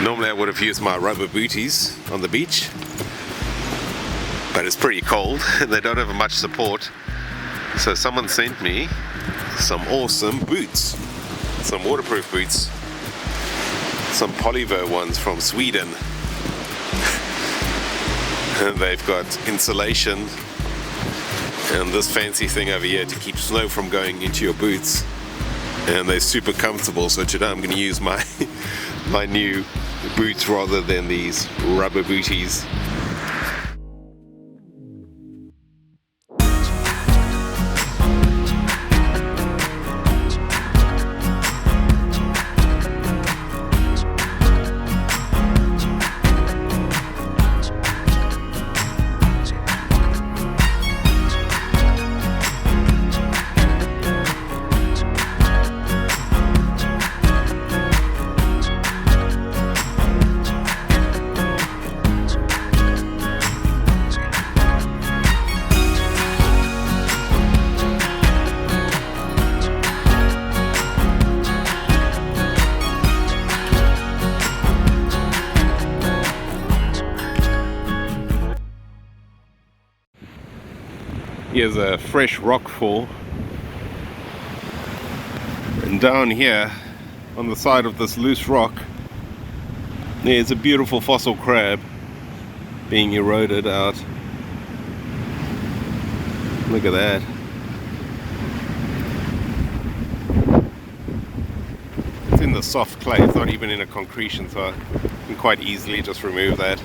Normally I would have used my rubber booties on the beach, but it's pretty cold and they don't have much support. So someone sent me some awesome boots, some waterproof boots, some Polyver ones from Sweden. And they've got insulation and this fancy thing over here to keep snow from going into your boots, and they're super comfortable. So today I'm going to use my my new boots rather than these rubber booties. Here's a fresh rock fall, and down here on the side of this loose rock there's a beautiful fossil crab being eroded out. Look at that. It's in the soft clay, it's not even in a concretion, so I can quite easily just remove that.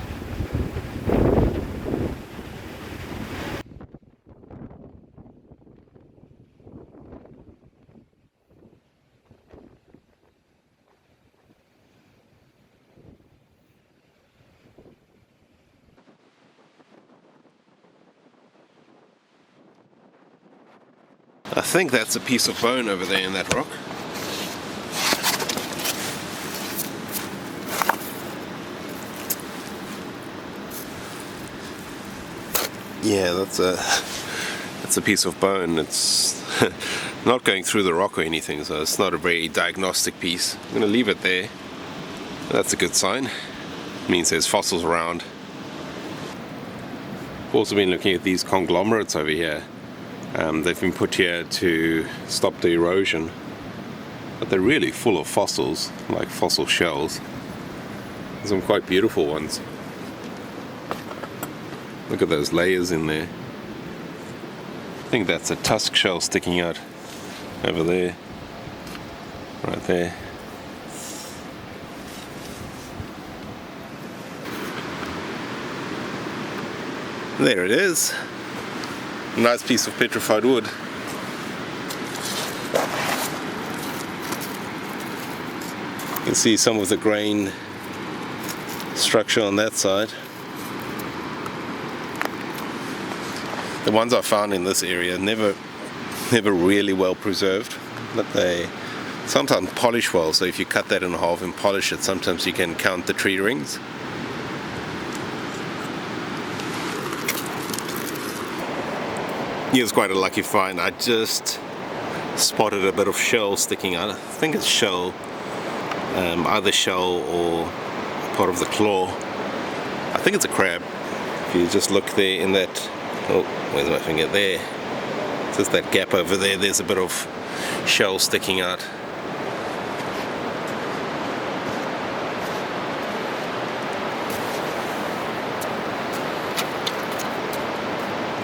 I think that's a piece of bone over there in that rock. Yeah, that's a piece of bone. It's not going through the rock or anything, so it's not a very diagnostic piece. I'm going to leave it there. That's a good sign. It means there's fossils around. I've also been looking at these conglomerates over here. They've been put here to stop the erosion, but they're really full of fossils, like fossil shells. Some quite beautiful ones. Look at those layers in there. I think that's a tusk shell sticking out over there, right there. There it is. A nice piece of petrified wood. You can see some of the grain structure on that side. The ones I found in this area never really well preserved, but they sometimes polish well. So if you cut that in half and polish it, sometimes you can count the tree rings. Here's quite a lucky find. I just spotted a bit of shell sticking out. I think it's shell, either shell or part of the claw. I think it's a crab. If you just look there in that, oh, where's my finger? There. Just that gap over there, there's a bit of shell sticking out.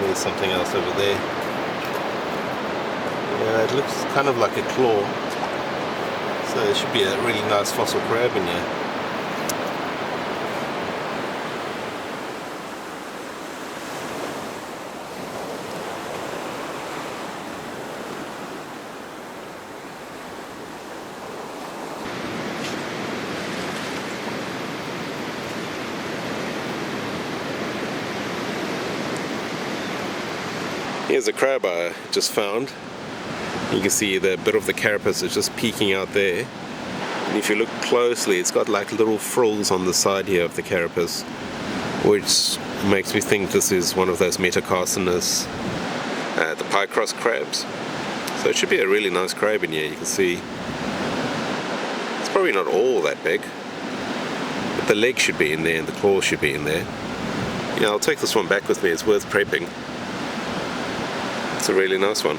There's something else over there. Yeah, it looks kind of like a claw. So there should be a really nice fossil crab in here. Here's a crab I just found. You can see the bit of the carapace is just peeking out there. And if you look closely, it's got like little frills on the side here of the carapace, which makes me think this is one of those metacarcinus, the pie crust crabs. So it should be a really nice crab in here. You can see it's probably not all that big. The leg should be in there and the claws should be in there. Yeah, I'll take this one back with me. It's worth prepping. It's a really nice one.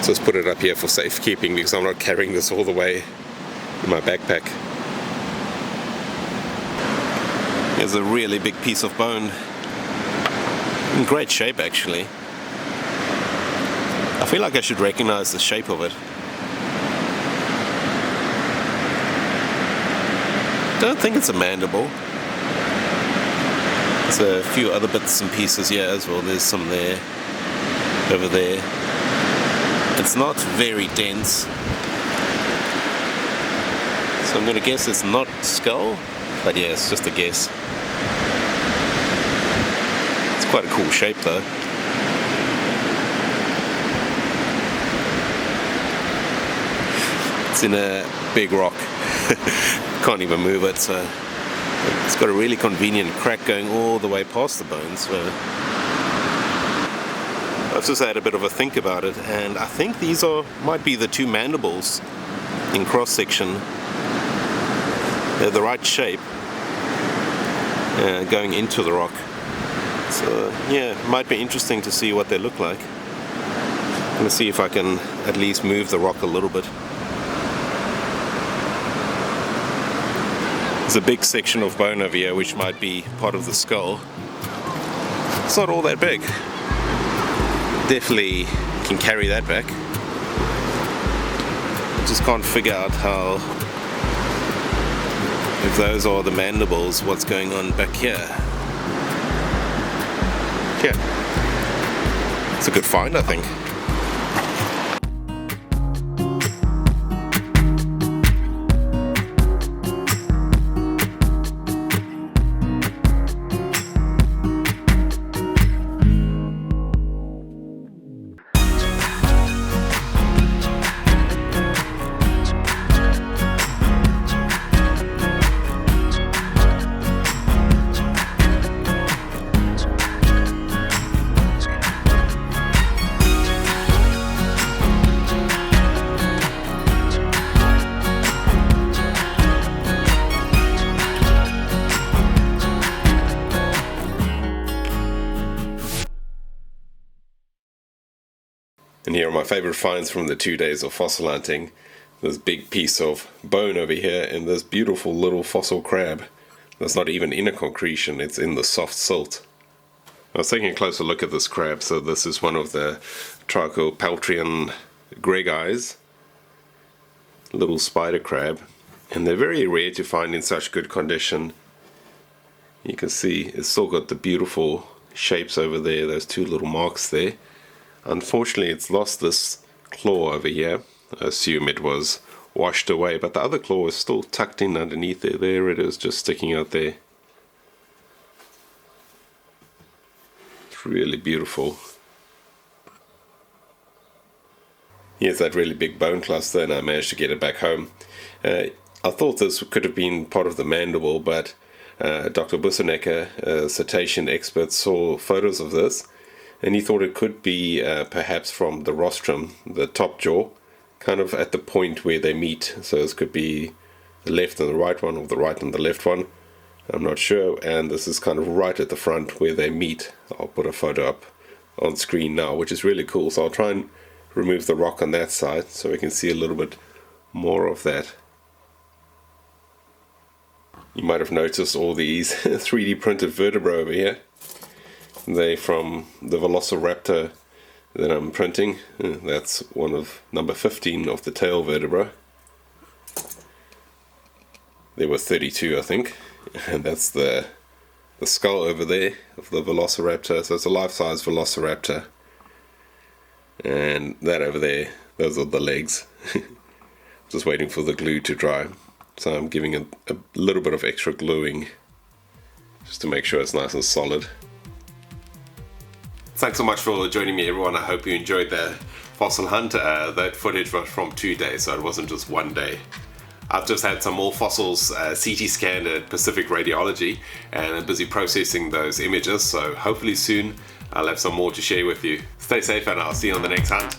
So let's put it up here for safekeeping because I'm not carrying this all the way in my backpack. Here's a really big piece of bone. In great shape, actually. I feel like I should recognize the shape of it. Don't think it's a mandible. There's a few other bits and pieces here as well. There's some there, over there. It's not very dense, so I'm gonna guess it's not skull, but yeah, it's just a guess. It's quite a cool shape though. It's in a big rock. Can't even move it, so it's got a really convenient crack going all the way past the bone. So I've just had a bit of a think about it, and I think these might be the two mandibles in cross section. They're the right shape going into the rock. So yeah, might be interesting to see what they look like. I'm gonna see if I can at least move the rock a little bit. There's a big section of bone over here which might be part of the skull. It's not all that big. Definitely can carry that back. Just can't figure out how, if those are the mandibles, what's going on back here. Yeah, it's a good find, I think. And here are my favorite finds from the 2 days of fossil hunting. This big piece of bone over here and this beautiful little fossil crab. That's not even in a concretion, it's in the soft silt. I was taking a closer look at this crab. So this is one of the Trichopaltrian gregis, little spider crab. And they're very rare to find in such good condition. You can see it's still got the beautiful shapes over there, those two little marks there. Unfortunately, it's lost this claw over here. I assume it was washed away, but the other claw is still tucked in underneath there. There it is, just sticking out there. It's really beautiful. Here's that really big bone cluster, and I managed to get it back home. I thought this could have been part of the mandible, but Dr. Bussenecker, a cetacean expert, saw photos of this. And he thought it could be perhaps from the rostrum, the top jaw, kind of at the point where they meet. So this could be the left and the right one, or the right and the left one. I'm not sure. And this is kind of right at the front where they meet. I'll put a photo up on screen now, which is really cool. So I'll try and remove the rock on that side so we can see a little bit more of that. You might have noticed all these 3D printed vertebrae over here. They're from the Velociraptor that I'm printing. That's one of number 15 of the tail vertebra. There were 32, I think. And that's the skull over there of the Velociraptor. So it's a life-size Velociraptor. And that over there, those are the legs. Just waiting for the glue to dry. So I'm giving it a little bit of extra gluing just to make sure it's nice and solid. Thanks so much for joining me, everyone. I hope you enjoyed the fossil hunt. That footage was from 2 days, so it wasn't just 1 day. I've just had some more fossils CT scanned at Pacific Radiology, and I'm busy processing those images, so hopefully soon I'll have some more to share with you. Stay safe, and I'll see you on the next hunt.